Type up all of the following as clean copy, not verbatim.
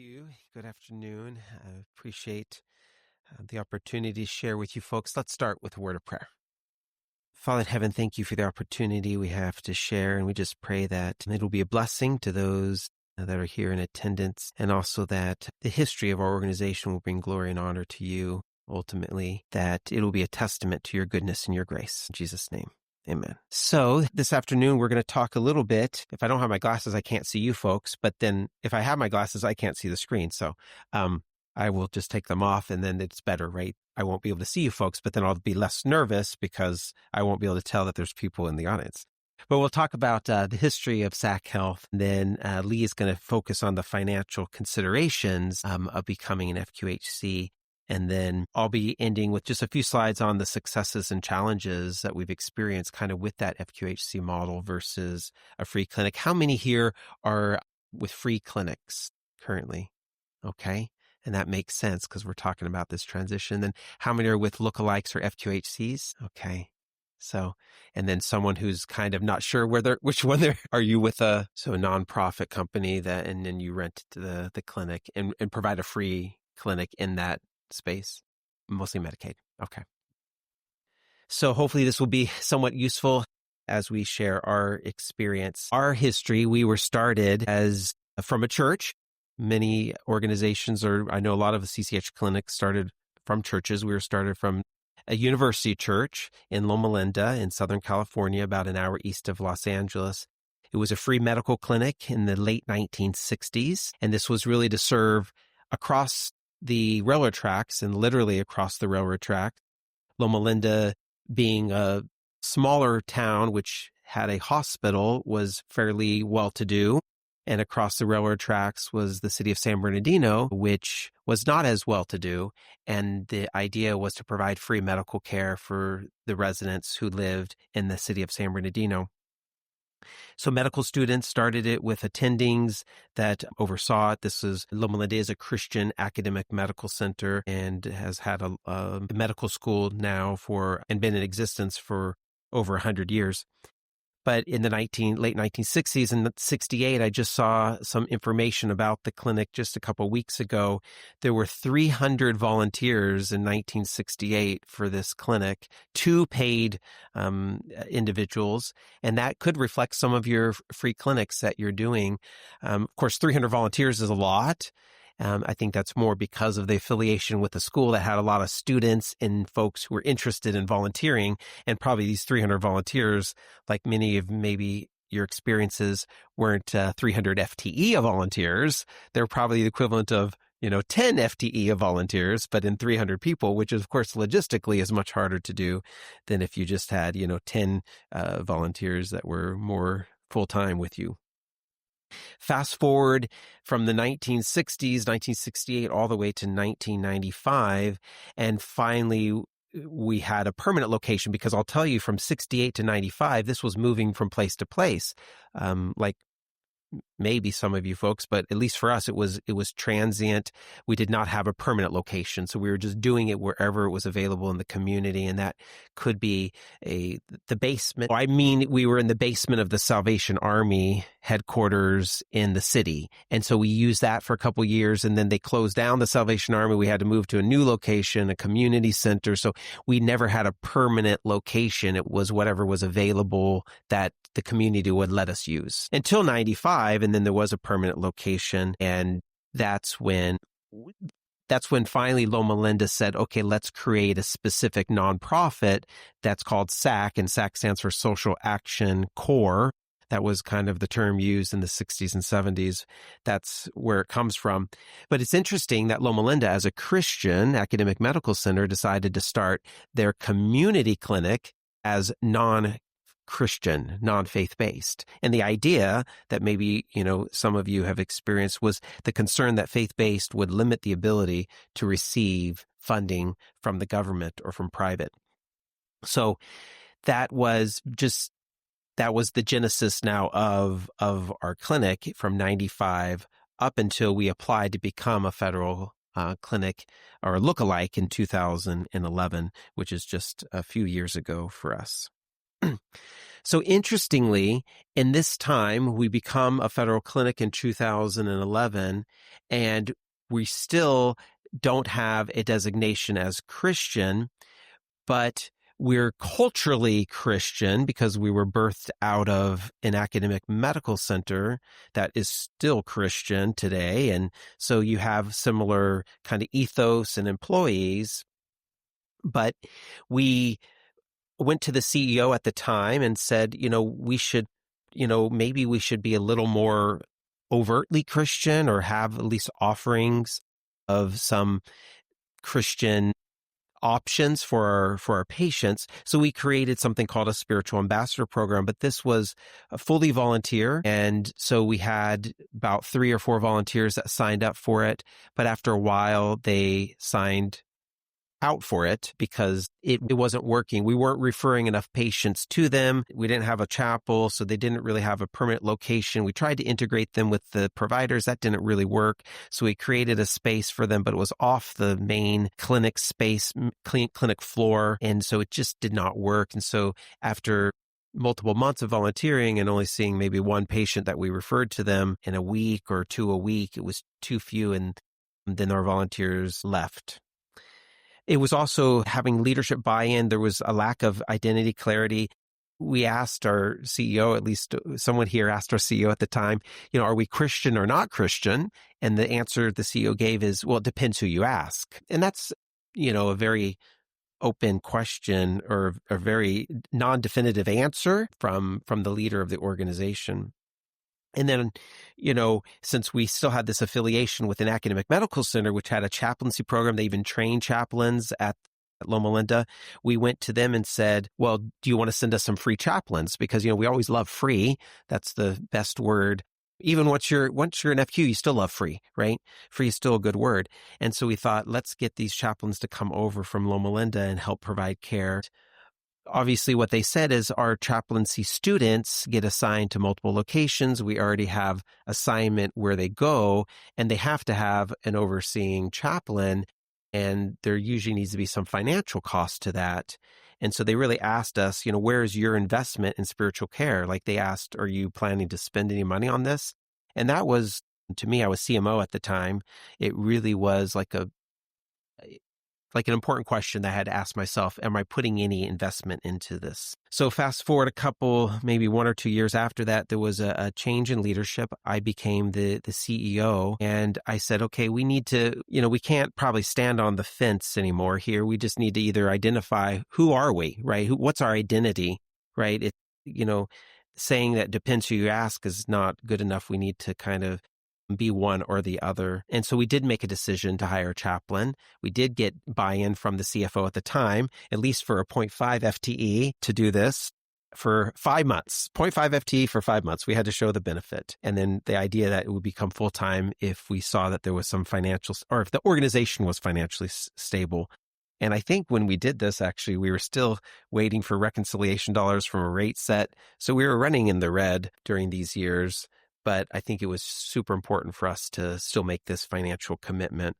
you. Good afternoon. I appreciate the opportunity to share with you folks. Let's start with a word of prayer. Father in heaven, thank you for the opportunity we have to share, and we just pray that it will be a blessing to those that are here in attendance, and also that the history of our organization will bring glory and honor to you, ultimately, that it will be a testament to your goodness and your grace. In Jesus' name. Amen. So this afternoon, we're going to talk a little bit. If I don't have my glasses, I can't see you folks. But then if I have my glasses, I can't see the screen. So I will just take them off and then it's better, right? I won't be able to see you folks, but then I'll be less nervous because I won't be able to tell that there's people in the audience. But we'll talk about the history of SAC Health. And then Lee is going to focus on the financial considerations of becoming an FQHC. And then I'll be ending with just a few slides on the successes and challenges that we've experienced kind of with that FQHC model versus a free clinic. How many here are with free clinics currently? Okay. And that makes sense because we're talking about this transition. Then how many are with lookalikes or FQHCs? Okay. So, and then someone who's kind of not sure which one are you with a nonprofit company and then you rent the clinic and provide a free clinic in that space, mostly Medicaid. Okay. So hopefully this will be somewhat useful as we share our experience. Our history, we were started as from a church. Many organizations, or I know a lot of the CCHF clinics started from churches. We were started from a university church in Loma Linda in Southern California, about an hour east of Los Angeles. It was a free medical clinic in the late 1960s. And this was really to serve across the railroad tracks and literally across the railroad track. Loma Linda being a smaller town, which had a hospital, was fairly well-to-do. And across the railroad tracks was the city of San Bernardino, which was not as well-to-do. And the idea was to provide free medical care for the residents who lived in the city of San Bernardino. So medical students started it with attendings that oversaw it. Loma Linda is a Christian academic medical center and has had a medical school now and been in existence for over 100 years. But in the late 1960s and 68, I just saw some information about the clinic just a couple of weeks ago. There were 300 volunteers in 1968 for this clinic, 2 paid individuals, and that could reflect some of your free clinics that you're doing. Of course, 300 volunteers is a lot. I think that's more because of the affiliation with the school that had a lot of students and folks who were interested in volunteering. And probably these 300 volunteers, like many of maybe your experiences, weren't 300 FTE of volunteers. They're probably the equivalent of 10 FTE of volunteers, but in 300 people, which is, of course, logistically is much harder to do than if you just had, 10 volunteers that were more full-time with you. Fast forward from the 1960s, 1968, all the way to 1995, and finally we had a permanent location because I'll tell you from 68 to 95, this was moving from place to place. Like maybe some of you folks, but at least for us, it was transient. We did not have a permanent location. So we were just doing it wherever it was available in the community. And that could be the basement. I mean, we were in the basement of the Salvation Army headquarters in the city. And so we used that for a couple of years, and then they closed down the Salvation Army. We had to move to a new location, a community center. So we never had a permanent location. It was whatever was available that the community would let us use until 95. And then there was a permanent location. And that's when finally Loma Linda said, okay, let's create a specific nonprofit that's called SAC, and SAC stands for Social Action Corps. That was kind of the term used in the 60s and 70s. That's where it comes from. But it's interesting that Loma Linda, as a Christian academic medical center, decided to start their community clinic as non-Christian, non-faith-based. And the idea that maybe, some of you have experienced was the concern that faith-based would limit the ability to receive funding from the government or from private. So that was the genesis now of our clinic from 95 up until we applied to become a federal clinic or a lookalike in 2011, which is just a few years ago for us. So interestingly, in this time, we become a federal clinic in 2011, and we still don't have a designation as Christian, but we're culturally Christian because we were birthed out of an academic medical center that is still Christian today. And so you have similar kind of ethos and employees, but we went to the CEO at the time and said, we should, maybe we should be a little more overtly Christian or have at least offerings of some Christian options for our patients. So we created something called a spiritual ambassador program, but this was a fully volunteer. And so we had about 3 or 4 volunteers that signed up for it. But after a while, they signed out for it because it wasn't working. We weren't referring enough patients to them. We didn't have a chapel, so they didn't really have a permanent location. We tried to integrate them with the providers. That didn't really work. So we created a space for them, but it was off the main clinic space, clinic floor. And so it just did not work. And so after multiple months of volunteering and only seeing maybe 1 patient that we referred to them in a week or 2 a week, it was too few. And then our volunteers left. It was also having leadership buy-in. There was a lack of identity clarity. We asked our CEO, at least someone here asked our CEO at the time, are we Christian or not Christian? And the answer the CEO gave is, well, it depends who you ask. And that's, a very open question or a very non-definitive answer from the leader of the organization. And then, since we still had this affiliation with an academic medical center, which had a chaplaincy program, they even trained chaplains at Loma Linda, we went to them and said, well, do you want to send us some free chaplains? Because, we always love free. That's the best word. Even once you're an FQ, you still love free, right? Free is still a good word. And so we thought, let's get these chaplains to come over from Loma Linda and help provide care. Obviously, what they said is our chaplaincy students get assigned to multiple locations. We already have assignment where they go, and they have to have an overseeing chaplain, and there usually needs to be some financial cost to that. And so they really asked us, where is your investment in spiritual care? Like they asked, are you planning to spend any money on this? And that was, to me, I was CMO at the time. It really was like an important question that I had to ask myself, am I putting any investment into this? So fast forward a couple, maybe 1 or 2 years after that, there was a change in leadership. I became the CEO, and I said, okay, we need to, we can't probably stand on the fence anymore here. We just need to either identify who are we, right? What's our identity, right? Saying that depends who you ask is not good enough. We need to kind of be one or the other. And so we did make a decision to hire a chaplain. We did get buy-in from the CFO at the time, at least for a 0.5 FTE to do this for 5 months. 0.5 FTE for 5 months. We had to show the benefit. And then the idea that it would become full-time if we saw that there was some financial, or if the organization was financially stable. And I think when we did this, actually, we were still waiting for reconciliation dollars from a rate set. So we were running in the red during these years. But I think it was super important for us to still make this financial commitment.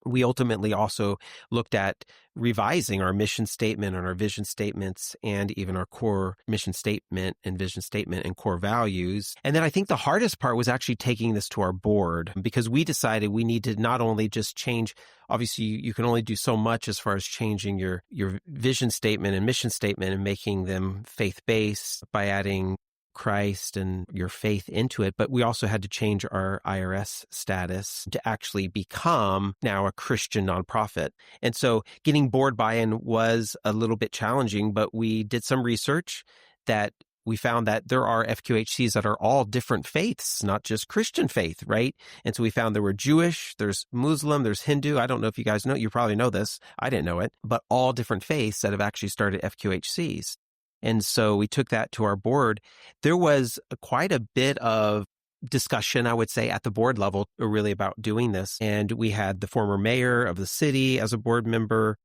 We ultimately also looked at revising our mission statement and our vision statements and even our core mission statement and vision statement and core values. And then I think the hardest part was actually taking this to our board because we decided we need to not only just change, obviously you can only do so much as far as changing your vision statement and mission statement and making them faith-based by adding Christ and your faith into it, but we also had to change our IRS status to actually become now a Christian nonprofit. And so getting board buy-in was a little bit challenging, but we did some research that we found that there are FQHCs that are all different faiths, not just Christian faith, right? And so we found there were Jewish, there's Muslim, there's Hindu. I don't know if you guys know, you probably know this. I didn't know it, but all different faiths that have actually started FQHCs. And so we took that to our board. There was quite a bit of discussion, I would say, at the board level, really about doing this. And we had the former mayor of the city as a board member,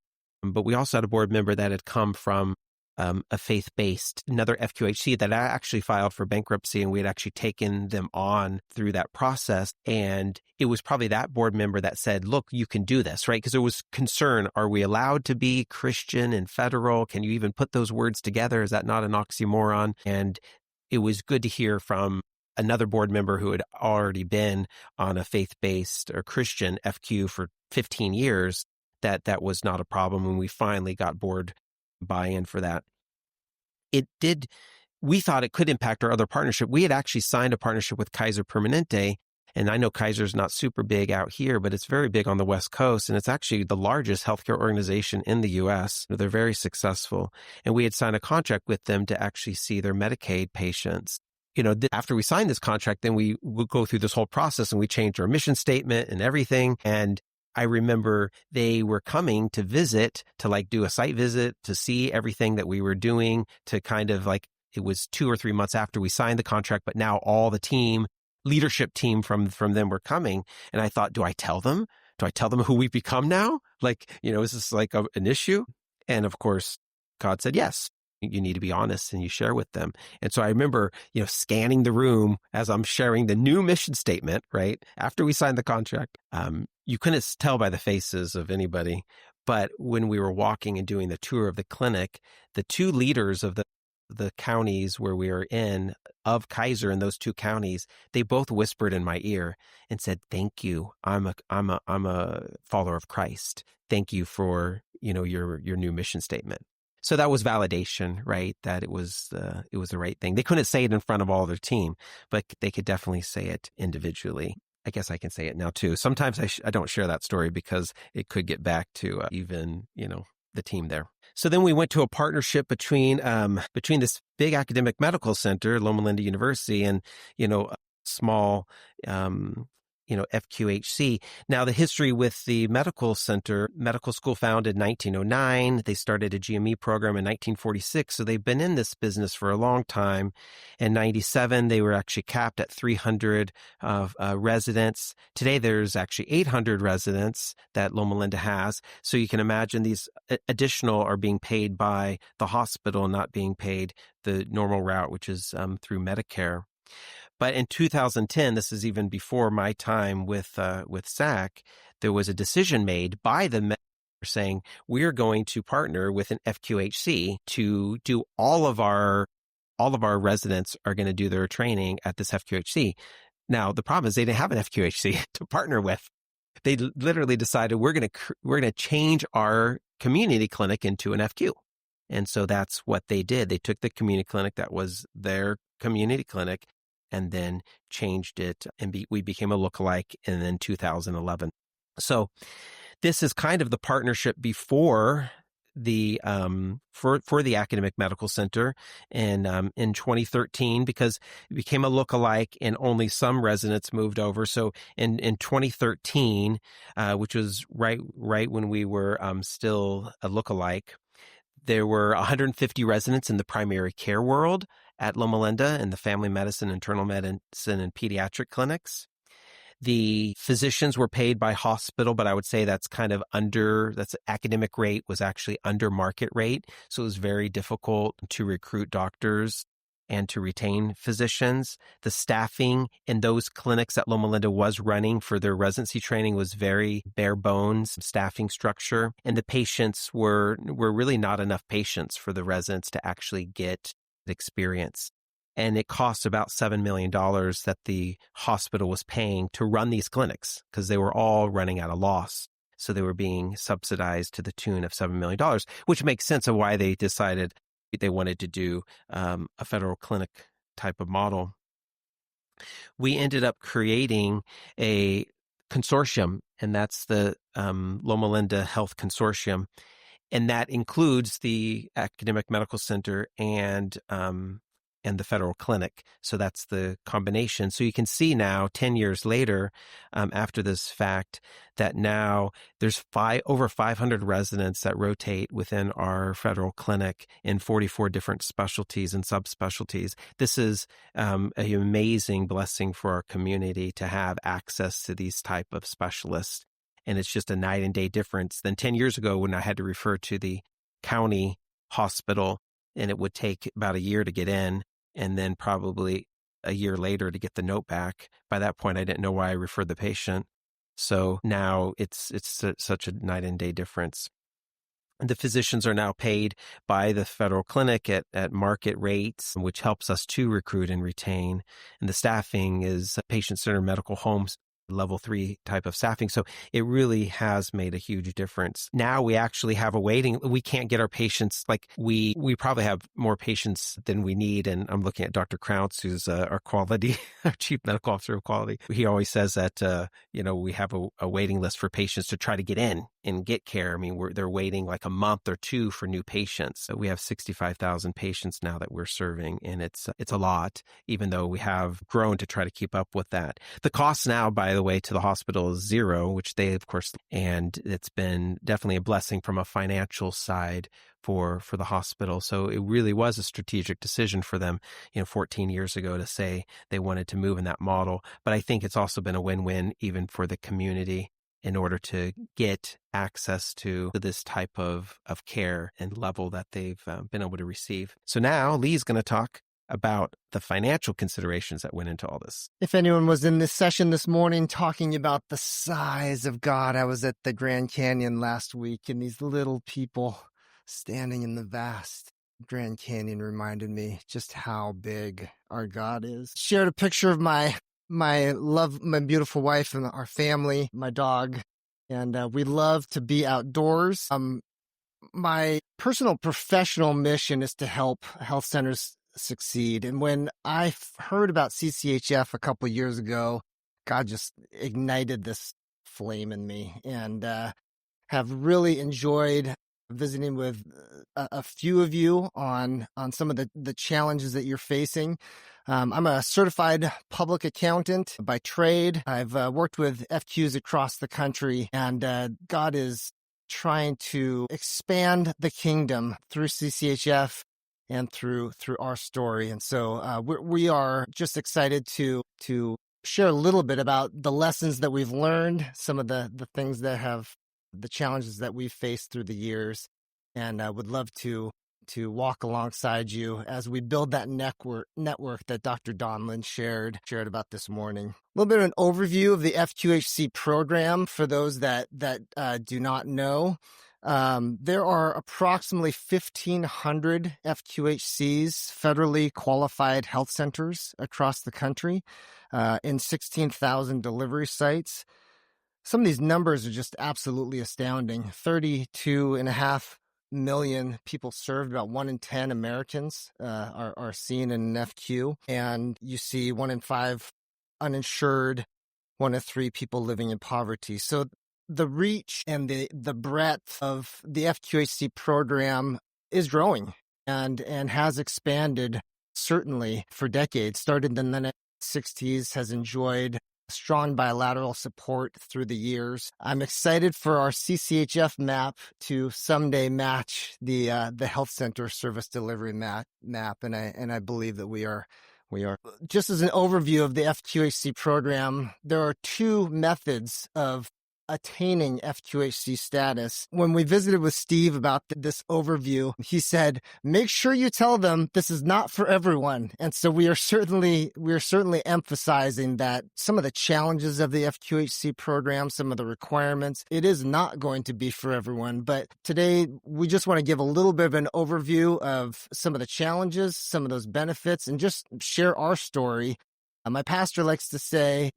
but we also had a board member that had come from a faith-based, another FQHC that I actually filed for bankruptcy, and we had actually taken them on through that process. And it was probably that board member that said, look, you can do this, right? Because there was concern. Are we allowed to be Christian and federal? Can you even put those words together? Is that not an oxymoron? And it was good to hear from another board member who had already been on a faith-based or Christian FQ for 15 years that that was not a problem. And we finally got board buy-in for that. We thought it could impact our other partnership. We had actually signed a partnership with Kaiser Permanente, and I know Kaiser's not super big out here, but it's very big on the West Coast, and it's actually the largest healthcare organization in the U.S. They're very successful, and we had signed a contract with them to actually see their Medicaid patients. After we signed this contract, then we would go through this whole process, and we changed our mission statement and everything, and I remember they were coming to visit, to do a site visit, to see everything that we were doing, to kind of it was 2 or 3 months after we signed the contract, but now all the leadership team from them were coming. And I thought, do I tell them? Do I tell them who we've become now? Is this an issue? And of course, God said, yes. You need to be honest and you share with them. And so I remember, scanning the room as I'm sharing the new mission statement, right? After we signed the contract, you couldn't tell by the faces of anybody. But when we were walking and doing the tour of the clinic, the 2 leaders of the counties where we were in of Kaiser in those 2 counties, they both whispered in my ear and said, "Thank you. I'm a follower of Christ. Thank you for, your new mission statement." So that was validation, right? That it was the right thing. They couldn't say it in front of all their team, but they could definitely say it individually. I guess I can say it now too. Sometimes I don't share that story because it could get back to even the team there. So then we went to a partnership between this big academic medical center, Loma Linda University, and a small FQHC. Now, the history with the medical school founded in 1909. They started a GME program in 1946. So they've been in this business for a long time. In 97, they were actually capped at 300 residents. Today, there's actually 800 residents that Loma Linda has. So you can imagine these additional are being paid by the hospital, not being paid the normal route, which is through Medicare. But in 2010, this is even before my time with SAC, there was a decision made by the saying we're going to partner with an FQHC to do all of our residents are going to do their training at this FQHC. Now the problem is they didn't have an FQHC to partner with. They literally decided we're going to change our community clinic into an FQ. And so that's what they did. They took the community clinic that was their community clinic and then changed it, and we became a lookalike in 2011. So this is kind of the partnership before the for the academic medical center in 2013, because it became a lookalike and only some residents moved over. So in 2013, which was right when we were still a lookalike, there were 150 residents in the primary care world at Loma Linda in the family medicine, internal medicine, and pediatric clinics. The physicians were paid by hospital, but I would say that's that's academic rate was actually under market rate. So it was very difficult to recruit doctors and to retain physicians. The staffing in those clinics that Loma Linda was running for their residency training was very bare bones staffing structure. And the patients were really not enough patients for the residents to actually get experience. And it cost about $7 million that the hospital was paying to run these clinics because they were all running at a loss. So they were being subsidized to the tune of $7 million, which makes sense of why they decided they wanted to do a federal clinic type of model. We ended up creating a consortium, and that's the Loma Linda Health Consortium. And that includes the academic medical center and the federal clinic. So that's the combination. So you can see now, 10 years later, after this fact, that now there's over 500 residents that rotate within our federal clinic in 44 different specialties and subspecialties. This is an amazing blessing for our community to have access to these type of specialists. And it's just a night and day difference than 10 years ago when I had to refer to the county hospital and it would take about a year to get in, and then probably a year later to get the note back. By that point, I didn't know why I referred the patient. So now it's such a night and day difference. The physicians are now paid by the federal clinic at market rates, which helps us to recruit and retain. And the staffing is patient-centered medical homes, level 3 type of staffing. So it really has made a huge difference. Now we actually have a waiting. We can't get our patients, like we probably have more patients than we need. And I'm looking at Dr. Krautz, who's our quality, our chief medical officer of quality. He always says that, we have a waiting list for patients to try to get in and get care. I mean, they're waiting like a month or two for new patients. So we have 65,000 patients now that we're serving, and it's a lot, even though we have grown to try to keep up with that. The cost now, by the way, to the hospital is zero, which they, of course, and it's been definitely a blessing from a financial side for the hospital. So it really was a strategic decision for them, 14 years ago to say they wanted to move in that model. But I think it's also been a win-win even for the community in order to get access to this type of care and level that they've been able to receive. So now Lee's going to talk about the financial considerations that went into all this. If anyone was in this session this morning talking about the size of God, I was at the Grand Canyon last week, and these little people standing in the vast Grand Canyon reminded me just how big our God is. Shared a picture of my beautiful wife and our family, my dog, and we love to be outdoors. My personal professional mission is to help health centers succeed. And when I heard about CCHF a couple of years ago, God just ignited this flame in me, and have really enjoyed visiting with a few of you on some of the challenges that you're facing. I'm a certified public accountant by trade. I've worked with FQs across the country, and God is trying to expand the kingdom through CCHF and through our story. And so we are just excited to share a little bit about the lessons that we've learned, some of the things that have the challenges that we've faced through the years, and I would love to walk alongside you as we build that network that Dr. Donlin shared about this morning. A little bit of an overview of the FQHC program for those that do not know. There are approximately 1,500 FQHCs, federally qualified health centers across the country, in 16,000 delivery sites. Some of these numbers are just absolutely astounding. 32.5 million people served, about 1 in 10 Americans are seen in an FQ. And you see 1 in 5 uninsured, 1 in 3 people living in poverty. So the reach and the breadth of the FQHC program is growing and has expanded certainly for decades. Started in the 60s, has enjoyed strong bilateral support through the years. I'm excited for our CCHF map to someday match the health center service delivery map, and I believe that we are. Just as an overview of the FQHC program, there are 2 methods of attaining FQHC status. When we visited with Steve about this overview, he said, make sure you tell them this is not for everyone. And so we are certainly emphasizing that some of the challenges of the FQHC program, some of the requirements, it is not going to be for everyone. But today we just want to give a little bit of an overview of some of the challenges, some of those benefits, and just share our story. My pastor likes to say,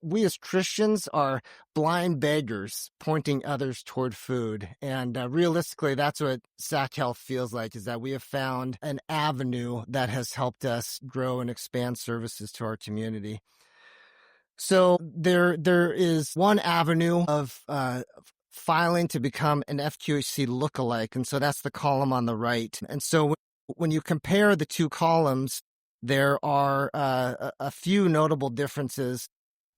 we as Christians are blind beggars pointing others toward food. And realistically, that's what SAC Health feels like, is that we have found an avenue that has helped us grow and expand services to our community. So there is one avenue of filing to become an FQHC lookalike. And so that's the column on the right. And so when you compare the 2 columns, there are a few notable differences.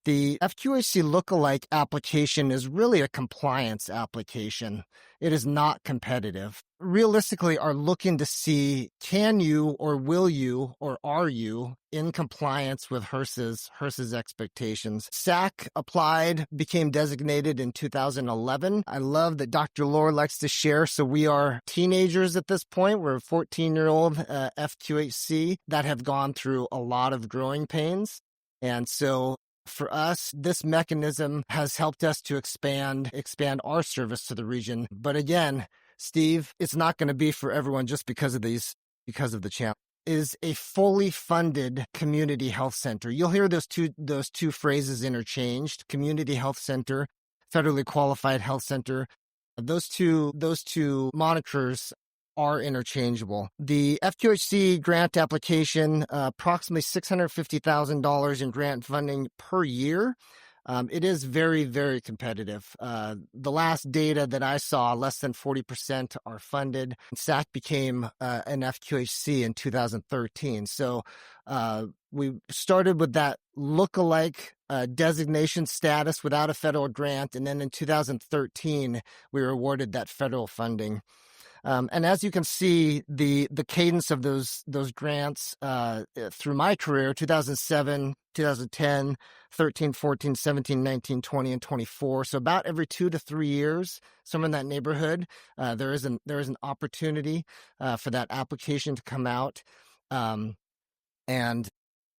The FQHC lookalike application is really a compliance application. It is not competitive. Realistically, are looking to see, can you or will you or are you in compliance with HRSA's expectations? SAC applied, became designated in 2011. I love that Dr. Lohr likes to share. So we are teenagers at this point. We're a 14-year-old FQHC that have gone through a lot of growing pains. And so for us, this mechanism has helped us to expand our service to the region. But again, Steve, it's not going to be for everyone just because of the challenge. Is a fully funded community health center. You'll hear those two phrases interchanged: community health center, federally qualified health center. Those two monikers are interchangeable. The FQHC grant application, approximately $650,000 in grant funding per year. It is very, very competitive. The last data that I saw, less than 40% are funded. SAC became an FQHC in 2013. So we started with that lookalike designation status without a federal grant. And then in 2013, we were awarded that federal funding. And as you can see, the cadence of those grants through my career, 2007, 2010, 13, 14, 17, 19, 20, and 24. So about every 2 to 3 years, somewhere in that neighborhood, there is an opportunity for that application to come out. And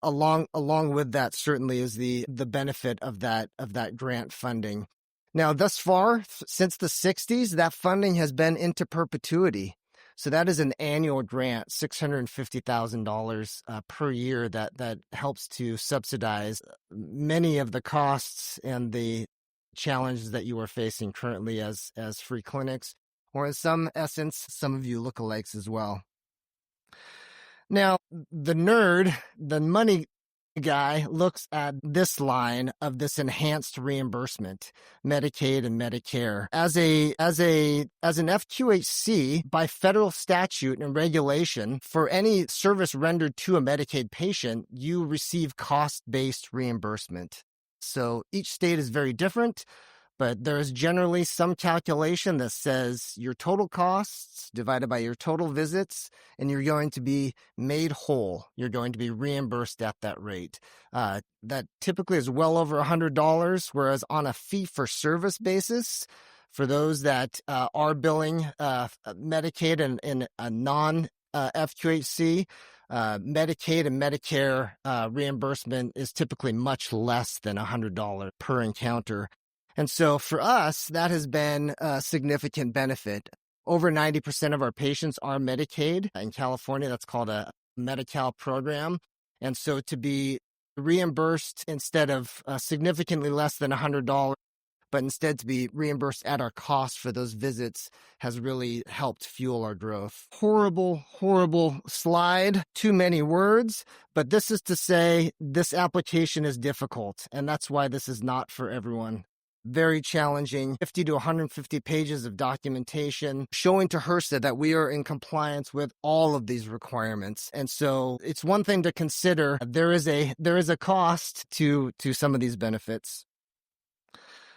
along with that, certainly is the benefit of that grant funding. Now, thus far, since the 60s, that funding has been into perpetuity. So that is an annual grant, $650,000 per year that helps to subsidize many of the costs and the challenges that you are facing currently as free clinics, or in some essence, some of you lookalikes as well. Now, the nerd, the money guy, looks at this line of this enhanced reimbursement, Medicaid and Medicare. As an FQHC, by federal statute and regulation, for any service rendered to a Medicaid patient, you receive cost-based reimbursement. So each state is very different, but there is generally some calculation that says your total costs divided by your total visits, and you're going to be made whole. You're going to be reimbursed at that rate. That typically is well over $100, whereas on a fee-for-service basis, for those that are billing Medicaid and a non-FQHC, Medicaid and Medicare reimbursement is typically much less than $100 per encounter. And so for us, that has been a significant benefit. Over 90% of our patients are Medicaid. In California, that's called a Medi-Cal program. And so to be reimbursed instead of significantly less than $100, but instead to be reimbursed at our cost for those visits has really helped fuel our growth. Horrible, horrible slide. Too many words. But this is to say this application is difficult, and that's why this is not for everyone. Very challenging, 50 to 150 pages of documentation showing to HRSA that we are in compliance with all of these requirements. And so it's one thing to consider. There is a cost to some of these benefits.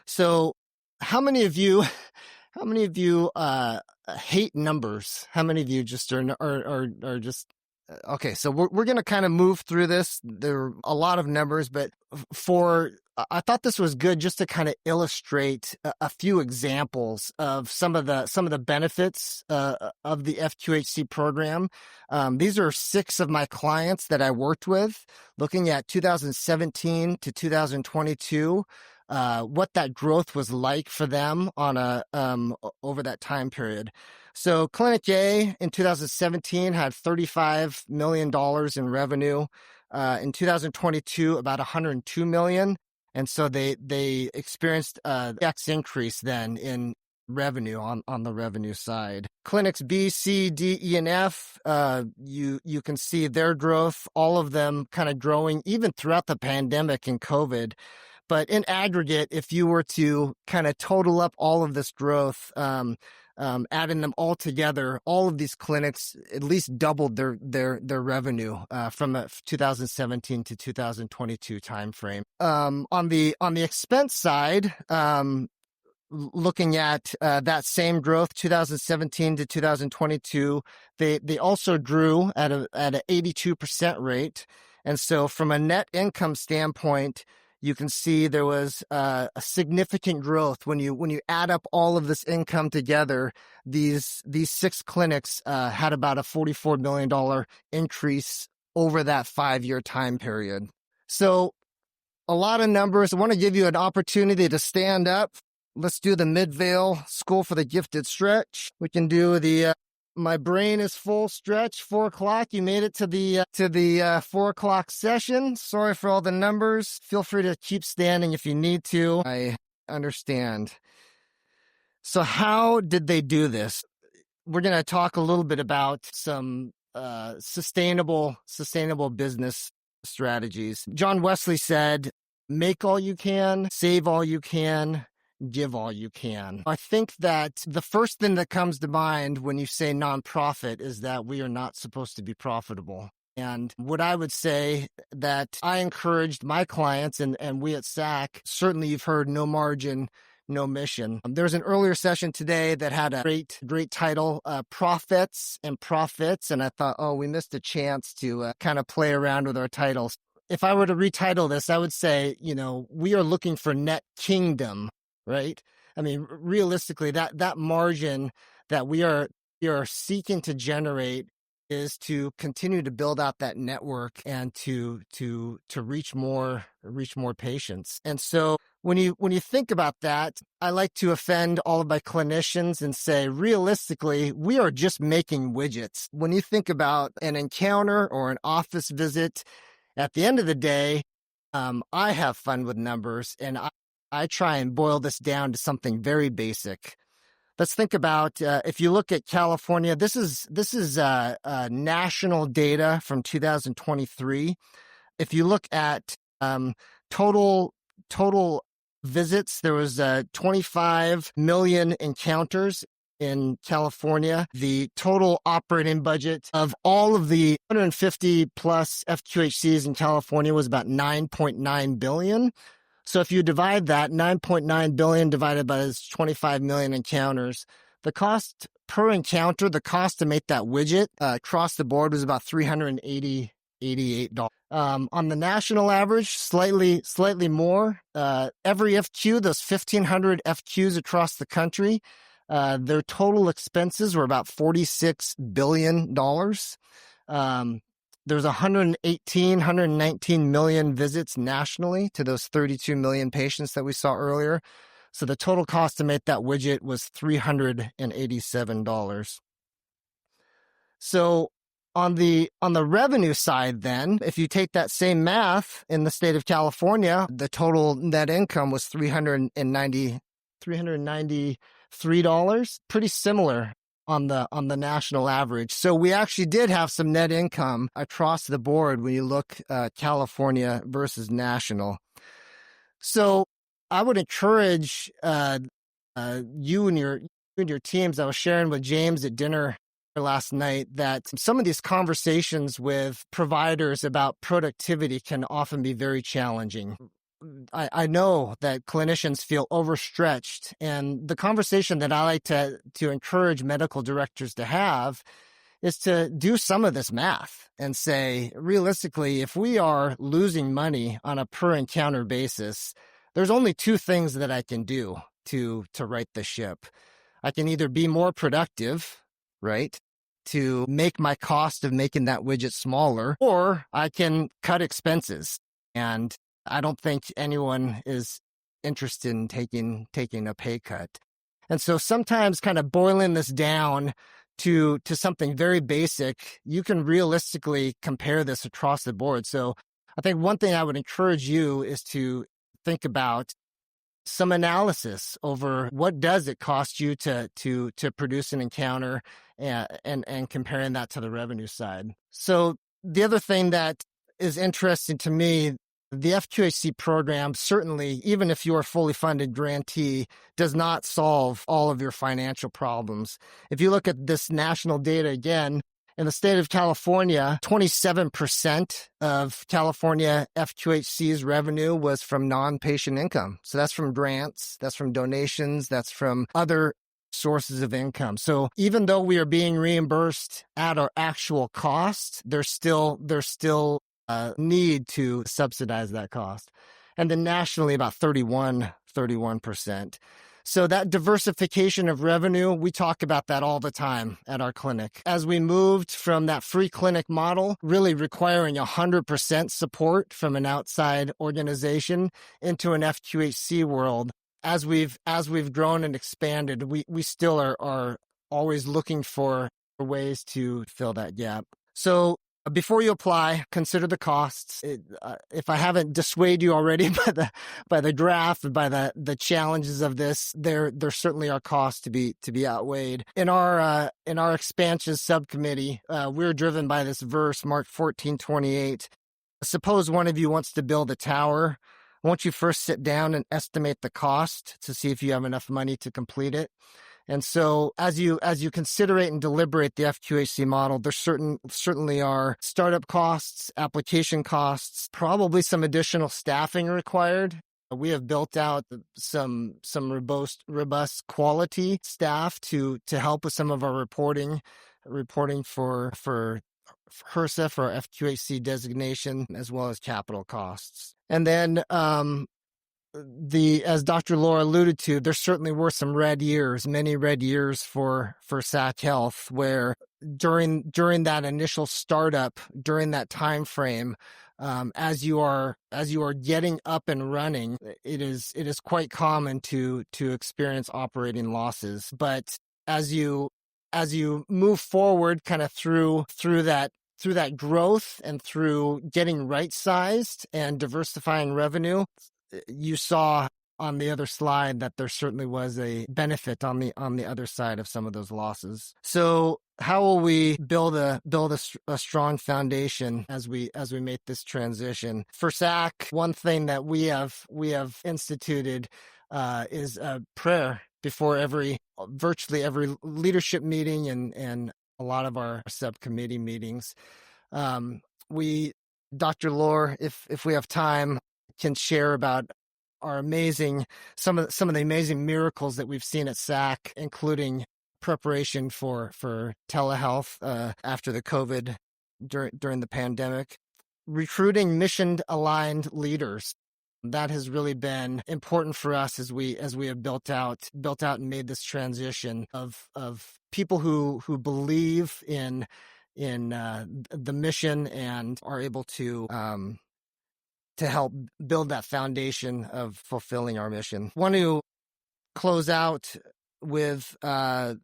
So how many of you hate numbers? How many of you just are just okay? So we're going to kind of move through this. There are a lot of numbers, but I thought this was good just to kind of illustrate a few examples of some of the benefits of the FQHC program. These are 6 of my clients that I worked with, looking at 2017 to 2022. What that growth was like for them on over that time period. So Clinic A in 2017 had $35 million in revenue. In 2022, about $102 million. And so they experienced a X increase then in revenue on the revenue side. Clinics B, C, D, E, and F, you can see their growth, all of them kind of growing even throughout the pandemic and COVID. But in aggregate, if you were to kind of total up all of this growth, adding them all together, all of these clinics at least doubled their revenue from a 2017 to 2022 timeframe. On the expense side, looking at that same growth, 2017 to 2022, they also grew at an 82% rate. And so from a net income standpoint, you can see there was a significant growth when you add up all of this income together. These 6 clinics had about a $44 million increase over that 5-year time period. So a lot of numbers. I want to give you an opportunity to stand up. Let's do the Midvale School for the Gifted stretch. We can do the my brain is full stretch, 4 o'clock. You made it to the 4 o'clock session. Sorry for all the numbers. Feel free to keep standing if you need to. I understand. So how did they do this? We're going to talk a little bit about some sustainable business strategies. John Wesley said, make all you can, save all you can, give all you can. I think that the first thing that comes to mind when you say nonprofit is that we are not supposed to be profitable. And what I would say that I encouraged my clients and we at SAC, certainly you've heard no margin, no mission. There's an earlier session today that had a great title, Profits and Profits. And I thought, we missed a chance to kind of play around with our titles. If I were to retitle this, I would say, we are looking for net kingdom, right? I mean, realistically, that margin that we are seeking to generate is to continue to build out that network and to reach more patients. And so when you think about that, I like to offend all of my clinicians and say, realistically, we are just making widgets. When you think about an encounter or an office visit, at the end of the day, I have fun with numbers, and I try and boil this down to something very basic. Let's think about if you look at California. This is national data from 2023. If you look at total visits, there was 25 million encounters in California. The total operating budget of all of the 150 plus FQHCs in California was about $9.9 billion. So if you divide that, 9.9 billion divided by those 25 million encounters, the cost per encounter, the cost to make that widget across the board was about $388. On the national average, slightly more. Every FQ, those 1,500 FQs across the country, their total expenses were about $46 billion. There's 119 million visits nationally to those 32 million patients that we saw earlier. So the total cost to make that widget was $387. So on the revenue side then, if you take that same math in the state of California, the total net income was $393, pretty similar on the national average. So we actually did have some net income across the board when you look California versus national. So I would encourage you and your teams. I was sharing with James at dinner last night that some of these conversations with providers about productivity can often be very challenging. I know that clinicians feel overstretched, and the conversation that I like to encourage medical directors to have is to do some of this math and say, realistically, if we are losing money on a per encounter basis, there's only 2 things that I can do to right the ship. I can either be more productive, right, to make my cost of making that widget smaller, or I can cut expenses. And I don't think anyone is interested in taking a pay cut. And so sometimes kind of boiling this down to something very basic, you can realistically compare this across the board. So I think one thing I would encourage you is to think about some analysis over what does it cost you to produce an encounter and comparing that to the revenue side. So the other thing that is interesting to me, the FQHC program, certainly, even if you're a fully funded grantee, does not solve all of your financial problems. If you look at this national data again, in the state of California, 27% of California FQHC's revenue was from non-patient income. So that's from grants, that's from donations, that's from other sources of income. So even though we are being reimbursed at our actual cost, there's still need to subsidize that cost. And then nationally, about 31%. So that diversification of revenue, we talk about that all the time at our clinic. As we moved from that free clinic model, really requiring 100% support from an outside organization, into an FQHC world, as we've grown and expanded, we still are always looking for ways to fill that gap. So before you apply, consider the costs. If I haven't dissuaded you already by the graph, by the challenges of this, there certainly are costs to be outweighed. In our expansion subcommittee, we're driven by this verse, Mark 14:28. Suppose one of you wants to build a tower. Won't you first sit down and estimate the cost to see if you have enough money to complete it? And so as you considerate and deliberate the FQHC model, there certainly are startup costs, application costs, probably some additional staffing required. We have built out some robust quality staff to help with some of our reporting for HRSA, for our FQHC designation, as well as capital costs. And then as Dr. Lohr alluded to, there certainly were some many red years for SAC Health, where during that initial startup, during that time frame, as you are getting up and running, it is quite common to experience operating losses. But as you move forward, kind of through that growth and through getting right sized and diversifying revenue, you saw on the other slide that there certainly was a benefit on the other side of some of those losses. So how will we build a strong foundation as we make this transition? For SAC, one thing that we have instituted is a prayer before virtually every leadership meeting and a lot of our subcommittee meetings. Dr. Lohr, if we have time, can share about our some of the amazing miracles that we've seen at SAC, including preparation for telehealth after the COVID during the pandemic, recruiting mission-aligned leaders. That has really been important for us as we have built out and made this transition of people who believe in the mission and are able to help build that foundation of fulfilling our mission. I want to close out with a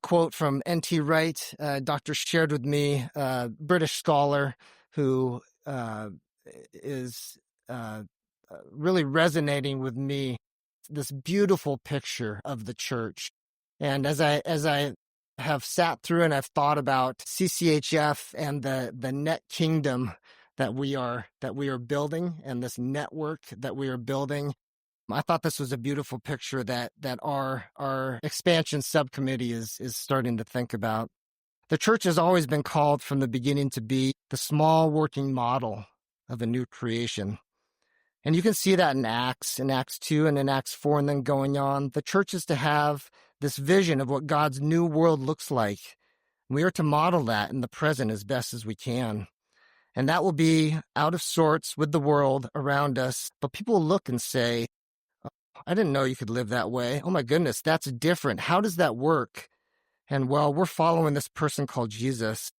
quote from N.T. Wright. Doctor shared with me, a British scholar who is really resonating with me, this beautiful picture of the church. And as I have sat through and I've thought about CCHF and the net kingdom that we are building, and this network that we are building, I thought this was a beautiful picture that our expansion subcommittee is starting to think about. The church has always been called from the beginning to be the small working model of a new creation. And you can see that in Acts 2 and in Acts 4, and then going on. The church is to have this vision of what God's new world looks like. We are to model that in the present as best as we can. And that will be out of sorts with the world around us. But people will look and say, oh, I didn't know you could live that way. Oh my goodness, that's different. How does that work? And well, we're following this person called Jesus,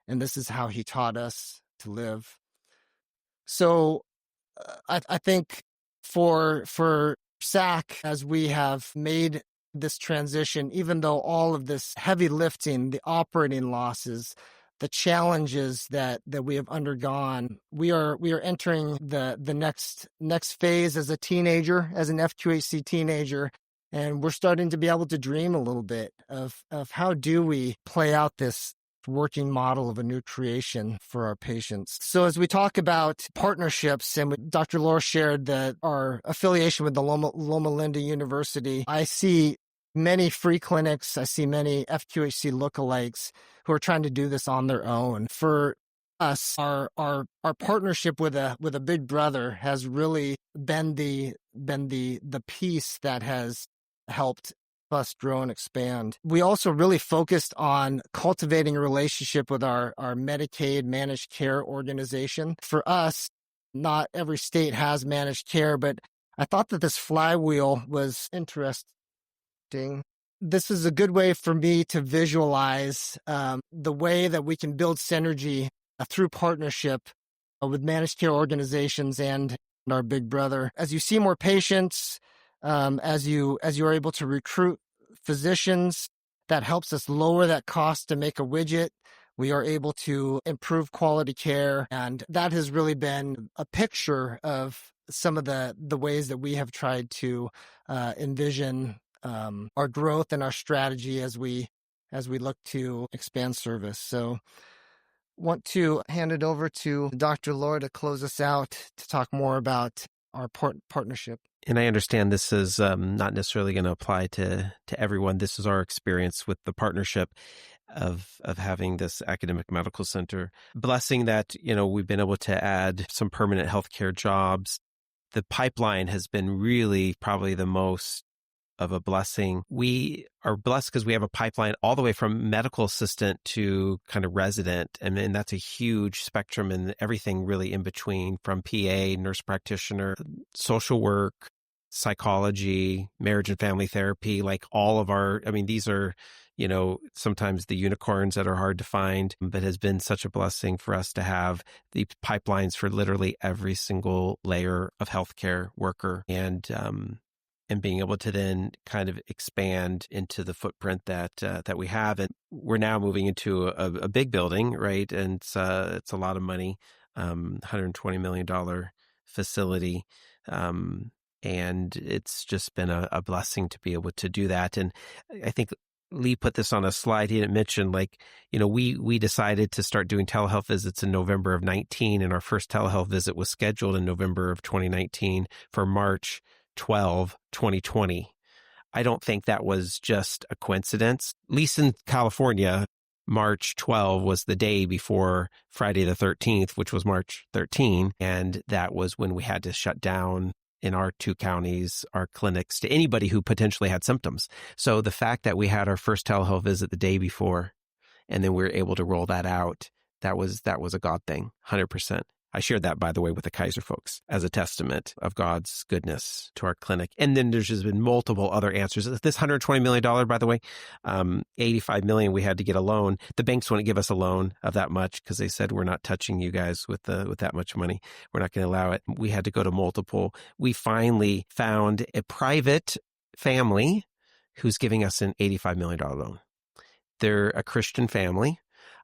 and this is how he taught us to live. So I think for SAC, as we have made this transition, even though all of this heavy lifting, the operating losses, the challenges that we have undergone, we are entering the next phase as a teenager, as an FQHC teenager, and we're starting to be able to dream a little bit of how do we play out this working model of a new creation for our patients. So as we talk about partnerships, and Dr. Lohr shared that our affiliation with the Loma Linda University, I see many free clinics. I see many FQHC lookalikes who are trying to do this on their own. For us, our partnership with a big brother has really been the piece that has helped us grow and expand. We also really focused on cultivating a relationship with our Medicaid managed care organization. For us, not every state has managed care, but I thought that this flywheel was interesting. This is a good way for me to visualize the way that we can build synergy through partnership with managed care organizations and our big brother. As you see more patients, as you are able to recruit physicians, that helps us lower that cost to make a widget. We are able to improve quality care, and that has really been a picture of some of the ways that we have tried to envision our growth and our strategy as we look to expand service. So want to hand it over to Dr. Lohr to close us out to talk more about our partnership. And I understand this is not necessarily going to apply to everyone. This is our experience with the partnership of having this academic medical center. Blessing that, we've been able to add some permanent healthcare jobs. The pipeline has been really probably the most of a blessing. We are blessed because we have a pipeline all the way from medical assistant to kind of resident. And then that's a huge spectrum and everything really in between, from PA, nurse practitioner, social work, psychology, marriage and family therapy, like all of these are, sometimes the unicorns that are hard to find, but has been such a blessing for us to have the pipelines for literally every single layer of healthcare worker, and being able to then kind of expand into the footprint that we have. And we're now moving into a big building, right? And it's a lot of money, $120 million facility. And it's just been a blessing to be able to do that. And I think Lee put this on a slide. He didn't mention, we decided to start doing telehealth visits in November of 19, and our first telehealth visit was scheduled in November of 2019 for March 12, 2020. I don't think that was just a coincidence. At least in California, March 12 was the day before Friday the 13th, which was March 13. And that was when we had to shut down in our 2 counties, our clinics, to anybody who potentially had symptoms. So the fact that we had our first telehealth visit the day before, and then we were able to roll that out, that was a God thing, 100%. I shared that, by the way, with the Kaiser folks as a testament of God's goodness to our clinic. And then there's just been multiple other answers. This $120 million, by the way, $85 million, we had to get a loan. The banks wouldn't give us a loan of that much because they said, we're not touching you guys with that much money. We're not going to allow it. We had to go to multiple. We finally found a private family who's giving us an $85 million loan. They're a Christian family,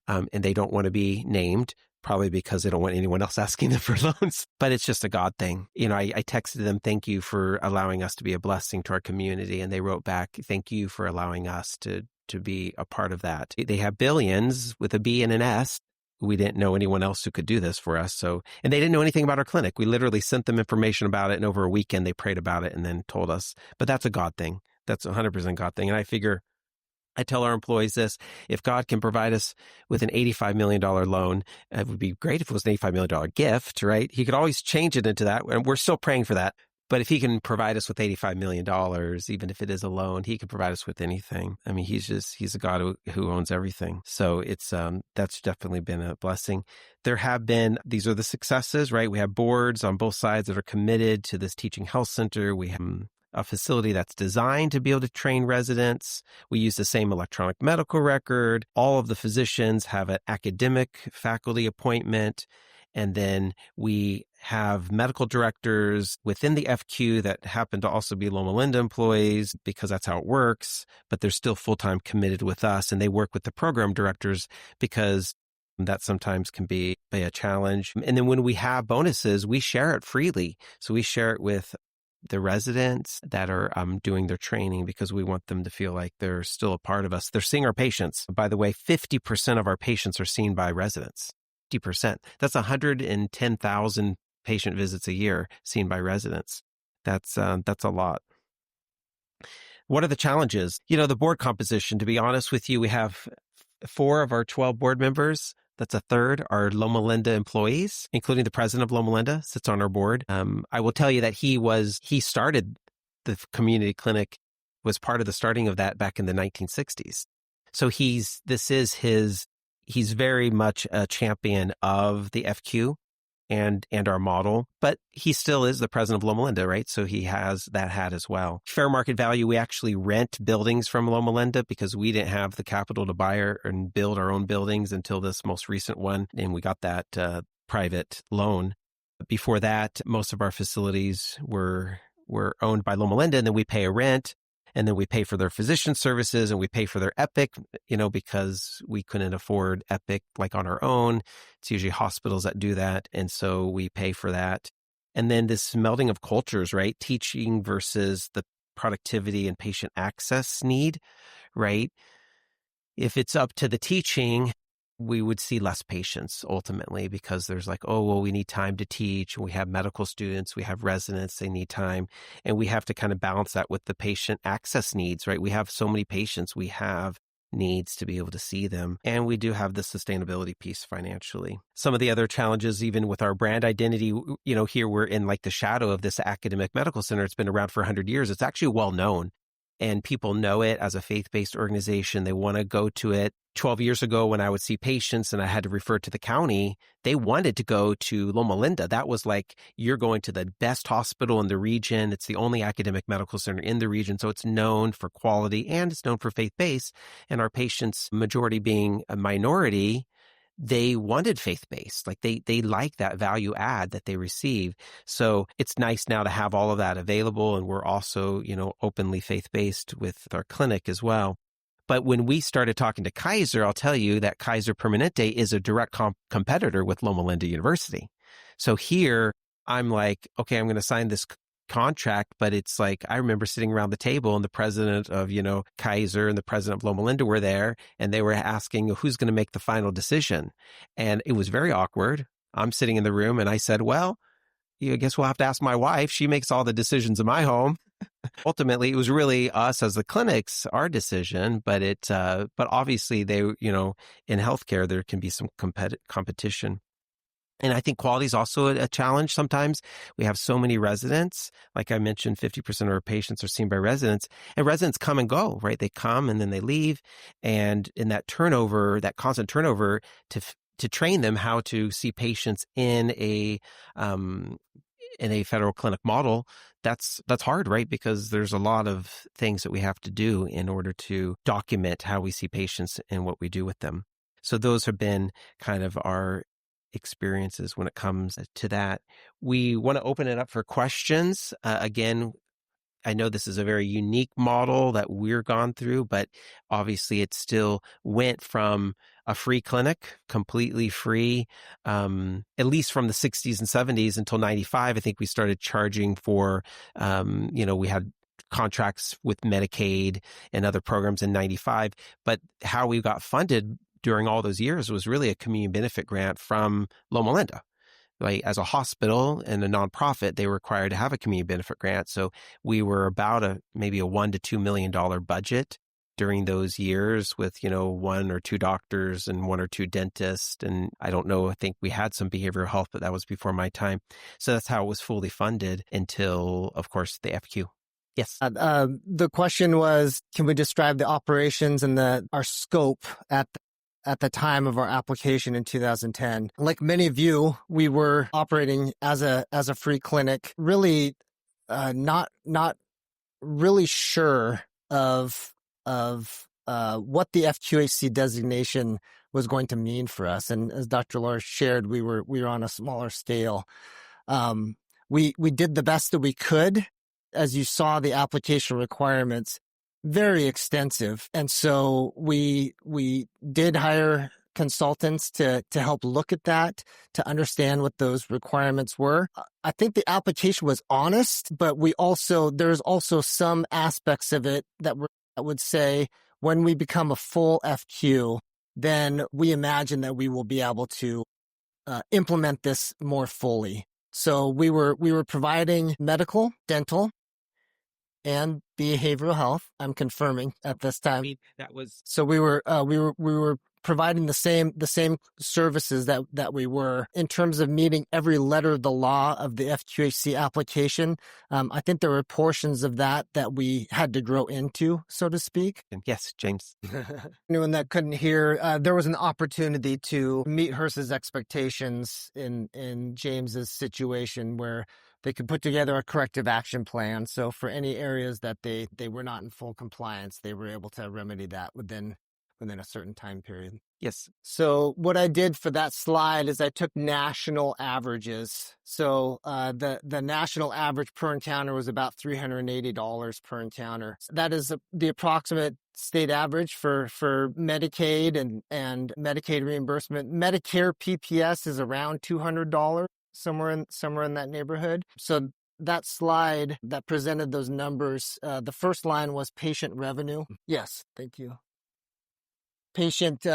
and they don't want to be named, probably because they don't want anyone else asking them for loans. But it's just a God thing. I texted them, thank you for allowing us to be a blessing to our community. And they wrote back, thank you for allowing us to be a part of that. They have billions with a B and an S. We didn't know anyone else who could do this for us. And they didn't know anything about our clinic. We literally sent them information about it, and over a weekend they prayed about it and then told us. But that's a God thing. That's 100% God thing. And I tell our employees this: if God can provide us with an $85 million loan, it would be great if it was an $85 million gift, right? He could always change it into that, and we're still praying for that. But if he can provide us with $85 million, even if it is a loan, he can provide us with anything. I mean, he's a God who owns everything. So it's that's definitely been a blessing. These are the successes, right? We have boards on both sides that are committed to this teaching health center. We have a facility that's designed to be able to train residents. We use the same electronic medical record. All of the physicians have an academic faculty appointment. And then we have medical directors within the FQ that happen to also be Loma Linda employees, because that's how it works, but they're still full-time committed with us. And they work with the program directors because that sometimes can be a challenge. And then when we have bonuses, we share it freely. So we share it with the residents that are doing their training, because we want them to feel like they're still a part of us. They're seeing our patients. By the way, 50% of our patients are seen by residents. 50%. That's 110,000 patient visits a year seen by residents. That's a lot. What are the challenges? The board composition, to be honest with you, we have 4 of our 12 board members. That's a third are Loma Linda employees, including the president of Loma Linda sits on our board. I will tell you that he started the community clinic, was part of the starting of that back in the 1960s. So he's very much a champion of the FQ and our model, but he still is the president of Loma Linda, right? So he has that hat as well. Fair market value, we actually rent buildings from Loma Linda because we didn't have the capital to buy and build our own buildings until this most recent one, and we got that private loan. Before that, most of our facilities were owned by Loma Linda, and then we pay a rent, and then we pay for their physician services, and we pay for their Epic, because we couldn't afford Epic like on our own. It's usually hospitals that do that. And so we pay for that. And then this melding of cultures, right? Teaching versus the productivity and patient access need, right? If it's up to the teaching, we would see less patients ultimately, because there's like, oh, well, we need time to teach. We have medical students, we have residents, they need time. And we have to kind of balance that with the patient access needs, right? We have so many patients, we have needs to be able to see them. And we do have the sustainability piece financially. Some of the other challenges, even with our brand identity, here we're in like the shadow of this academic medical center. It's been around for 100 years. It's actually well known. And people know it as a faith-based organization. They want to go to it. 12 years ago, when I would see patients and I had to refer to the county, they wanted to go to Loma Linda. That was like, you're going to the best hospital in the region. It's the only academic medical center in the region. So it's known for quality and it's known for faith-based. And our patients, majority being a minority, they wanted faith-based. Like they like that value add that they receive. So it's nice now to have all of that available. And we're also, openly faith-based with our clinic as well. But when we started talking to Kaiser, I'll tell you that Kaiser Permanente is a direct competitor with Loma Linda University. So here I'm like, okay, I'm going to sign this contract, but it's like, I remember sitting around the table and the president of, Kaiser and the president of Loma Linda were there, and they were asking who's going to make the final decision. And it was very awkward. I'm sitting in the room and I said, well, I guess we'll have to ask my wife. She makes all the decisions in my home. Ultimately, it was really us as the clinics, our decision, but obviously they, in healthcare, there can be some competition. And I think quality is also a challenge. Sometimes we have so many residents, like I mentioned, 50% of our patients are seen by residents, and residents come and go, right? They come and then they leave. And in that turnover, that constant turnover, to train them how to see patients in a federal clinic model, that's hard, right? Because there's a lot of things that we have to do in order to document how we see patients and what we do with them. So those have been kind of our experiences when it comes to that. We want to open it up for questions. Again, I know this is a very unique model that we're gone through, but obviously it still went from a free clinic, completely free, at least from the 60s and 70s until 95. I think we started charging for, we had contracts with Medicaid and other programs in 95. But how we got funded during all those years was really a community benefit grant from Loma Linda. Like, as a hospital and a nonprofit, they were required to have a community benefit grant. So we were about maybe a $1 to $2 million budget during those years with, 1 or 2 doctors and 1 or 2 dentists. And I don't know, I think we had some behavioral health, but that was before my time. So that's how it was fully funded until, of course, the FQ. Yes. The question was, can we describe the operations and our scope at the time of our application in 2010? Like many of you, we were operating as a free clinic, really not really sure of what the FQHC designation was going to mean for us. And as Dr. Lohr shared, we were on a smaller scale. We did the best that we could. As you saw, the application requirements very extensive. And so we did hire consultants to help look at that, to understand what those requirements were. I think the application was honest, but there's also some aspects of it that would say when we become a full FQ, then we imagine that we will be able to implement this more fully. So we were providing medical, dental, and behavioral health. I'm confirming at this time. So we were providing the same services that we were in terms of meeting every letter of the law of the FQHC application. I think there were portions of that we had to grow into, so to speak. Yes, James. Anyone that couldn't hear, there was an opportunity to meet HRSA's expectations in James's situation where they could put together a corrective action plan. So for any areas that they were not in full compliance, they were able to remedy that within a certain time period. Yes. So what I did for that slide is I took national averages. So the national average per encounter was about $380 per encounter. That is the approximate state average for Medicaid and Medicaid reimbursement. Medicare PPS is around $200, somewhere in that neighborhood. So that slide that presented those numbers, the first line was patient revenue. Yes, thank you. Patient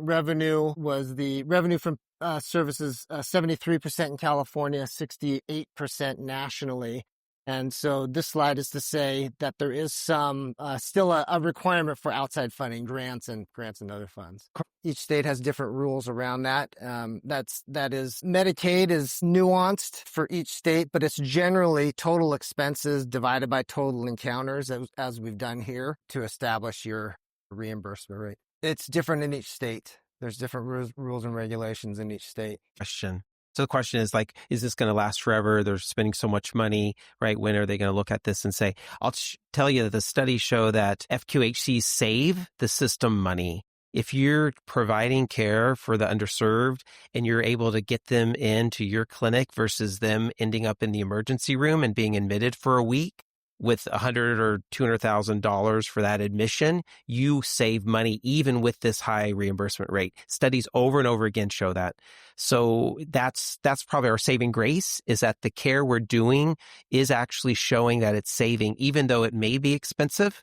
revenue was the revenue from services, 73% in California, 68% nationally. And so this slide is to say that there is some still a requirement for outside funding, grants and other funds. Each state has different rules around that. Medicaid is nuanced for each state, but it's generally total expenses divided by total encounters, as we've done here, to establish your reimbursement rate. It's different in each state. There's different rules and regulations in each state. Question. So the question is is this going to last forever? They're spending so much money, right? When are they going to look at this and say, I'll tell you that the studies show that FQHCs save the system money. If you're providing care for the underserved and you're able to get them into your clinic versus them ending up in the emergency room and being admitted for a week, with $100,000 or $200,000 for that admission, you save money even with this high reimbursement rate. Studies over and over again show that. So that's probably our saving grace, is that the care we're doing is actually showing that it's saving, even though it may be expensive.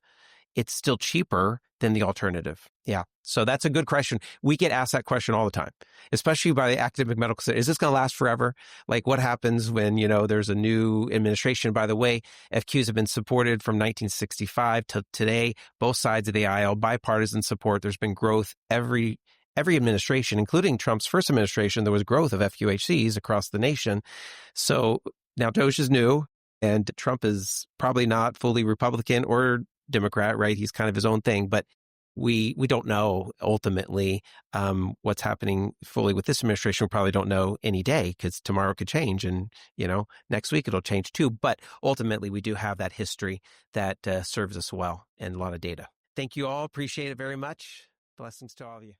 It's still cheaper than the alternative. Yeah. So that's a good question. We get asked that question all the time, especially by the academic medical center. Is this going to last forever? Like, what happens when, there's a new administration? By the way, FQs have been supported from 1965 to today, both sides of the aisle, bipartisan support. There's been growth every administration, including Trump's first administration. There was growth of FQHCs across the nation. So now DOJ is new, and Trump is probably not fully Republican or Democrat, right? He's kind of his own thing, but we don't know ultimately what's happening fully with this administration. We probably don't know any day, because tomorrow could change, and next week it'll change too. But ultimately, we do have that history that serves us well, and a lot of data. Thank you all. Appreciate it very much. Blessings to all of you.